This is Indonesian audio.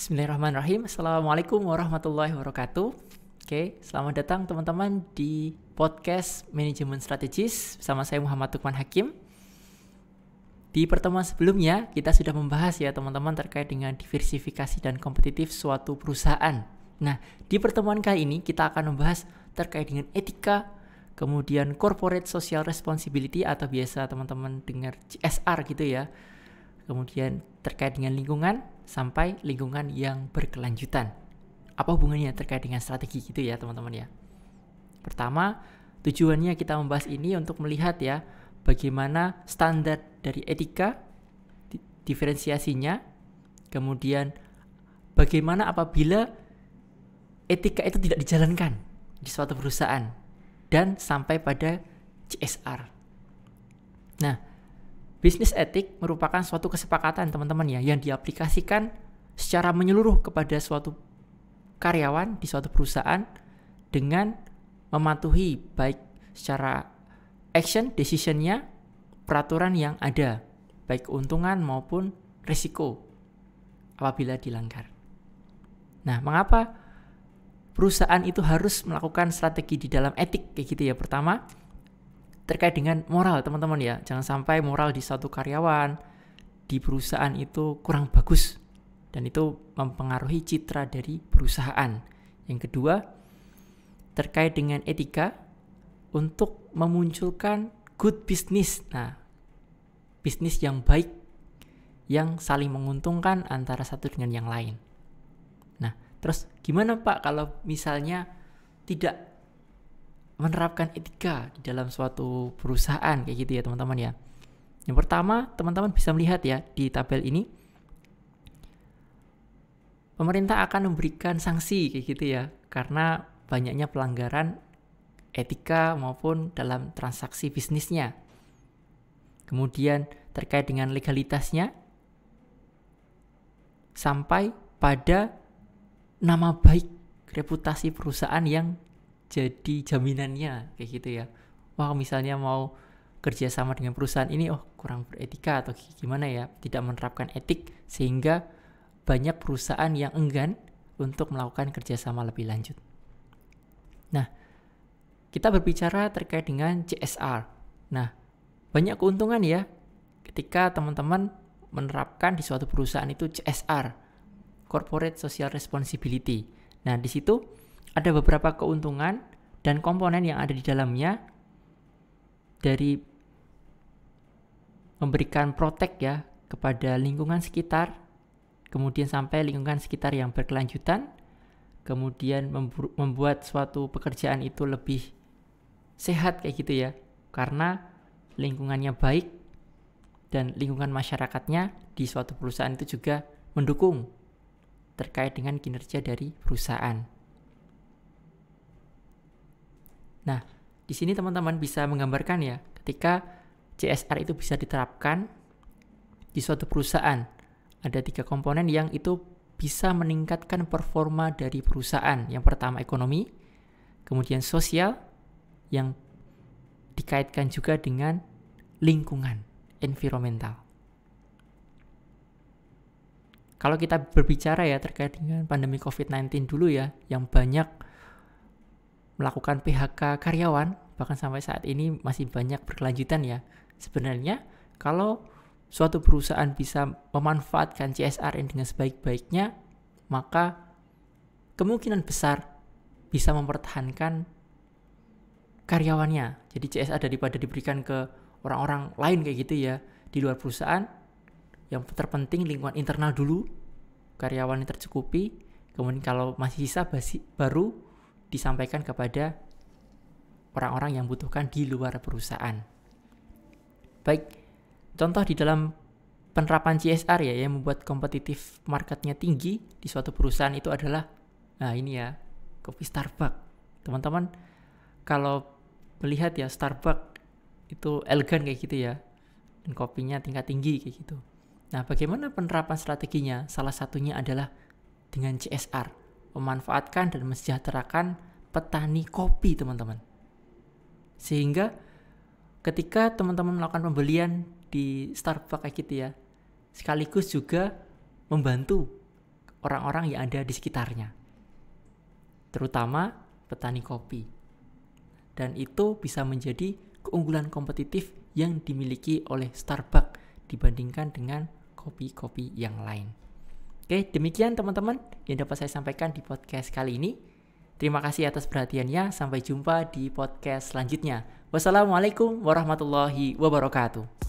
Bismillahirrahmanirrahim. Assalamualaikum warahmatullahi wabarakatuh. Oke, selamat datang teman-teman di podcast Manajemen Strategis bersama saya Muhammad Tukman Hakim. Di pertemuan sebelumnya kita sudah membahas ya teman-teman terkait dengan diversifikasi dan kompetitif suatu perusahaan. Nah, di pertemuan kali ini kita akan membahas terkait dengan etika, kemudian corporate social responsibility atau biasa teman-teman dengar CSR gitu ya. Kemudian terkait dengan lingkungan sampai lingkungan yang berkelanjutan. Apa hubungannya terkait dengan strategi gitu ya teman-teman ya. Pertama, tujuannya kita membahas ini untuk melihat ya bagaimana standar dari etika, diferensiasinya, kemudian bagaimana apabila etika itu tidak dijalankan di suatu perusahaan dan sampai pada CSR. Nah, bisnis etik merupakan suatu kesepakatan teman-teman ya yang diaplikasikan secara menyeluruh kepada suatu karyawan di suatu perusahaan dengan mematuhi baik secara action, decision-nya, peraturan yang ada, baik keuntungan maupun risiko apabila dilanggar. Nah, mengapa perusahaan itu harus melakukan strategi di dalam etik kayak gitu ya? Pertama, terkait dengan moral teman-teman ya, jangan sampai moral di suatu karyawan di perusahaan itu kurang bagus dan itu mempengaruhi citra dari perusahaan. Yang kedua, terkait dengan etika untuk memunculkan good business. Nah, bisnis yang baik yang saling menguntungkan antara satu dengan yang lain. Nah, terus gimana Pak kalau misalnya tidak menerapkan etika di dalam suatu perusahaan kayak gitu ya teman-teman ya. Yang pertama, teman-teman bisa melihat ya di tabel ini, pemerintah akan memberikan sanksi kayak gitu ya karena banyaknya pelanggaran etika maupun dalam transaksi bisnisnya. Kemudian terkait dengan legalitasnya sampai pada nama baik reputasi perusahaan yang jadi jaminannya kayak gitu ya. Wah, misalnya mau kerja sama dengan perusahaan ini, kurang beretika atau gimana ya, tidak menerapkan etik sehingga banyak perusahaan yang enggan untuk melakukan kerjasama lebih lanjut. Nah, kita berbicara terkait dengan CSR. Nah, banyak keuntungan ya ketika teman-teman menerapkan di suatu perusahaan itu CSR, Corporate Social Responsibility. Nah, di situ ada beberapa keuntungan dan komponen yang ada di dalamnya dari memberikan protek ya kepada lingkungan sekitar, kemudian sampai lingkungan sekitar yang berkelanjutan, kemudian membuat suatu pekerjaan itu lebih sehat kayak gitu ya, karena lingkungannya baik dan lingkungan masyarakatnya di suatu perusahaan itu juga mendukung terkait dengan kinerja dari perusahaan. Nah, di sini teman-teman bisa menggambarkan ya, ketika CSR itu bisa diterapkan di suatu perusahaan, ada 3 komponen yang itu bisa meningkatkan performa dari perusahaan. Yang pertama ekonomi, kemudian sosial, yang dikaitkan juga dengan lingkungan, environmental. Kalau kita berbicara ya terkait dengan pandemi COVID-19 dulu ya, yang banyak melakukan PHK karyawan, bahkan sampai saat ini masih banyak berkelanjutan ya. Sebenarnya kalau suatu perusahaan bisa memanfaatkan CSR dengan sebaik-baiknya, maka kemungkinan besar bisa mempertahankan karyawannya. Jadi CSR daripada diberikan ke orang-orang lain kayak gitu ya di luar perusahaan, yang terpenting lingkungan internal dulu, karyawan yang tercukupi, kemudian kalau masih sisa baru disampaikan kepada orang-orang yang butuhkan di luar perusahaan. Baik, contoh di dalam penerapan CSR ya yang membuat kompetitif marketnya tinggi di suatu perusahaan itu adalah, nah ini ya, kopi Starbucks. Teman-teman kalau melihat ya Starbucks itu elegan kayak gitu ya, dan kopinya tingkat tinggi kayak gitu. Nah, bagaimana penerapan strateginya? Salah satunya adalah dengan CSR, memanfaatkan dan mensejahterakan petani kopi teman-teman. Sehingga ketika teman-teman melakukan pembelian di Starbucks kayak gitu ya, sekaligus juga membantu orang-orang yang ada di sekitarnya, terutama petani kopi. Dan itu bisa menjadi keunggulan kompetitif yang dimiliki oleh Starbucks dibandingkan dengan kopi-kopi yang lain. Oke, demikian teman-teman yang dapat saya sampaikan di podcast kali ini. Terima kasih atas perhatiannya. Sampai jumpa di podcast selanjutnya. Wassalamualaikum warahmatullahi wabarakatuh.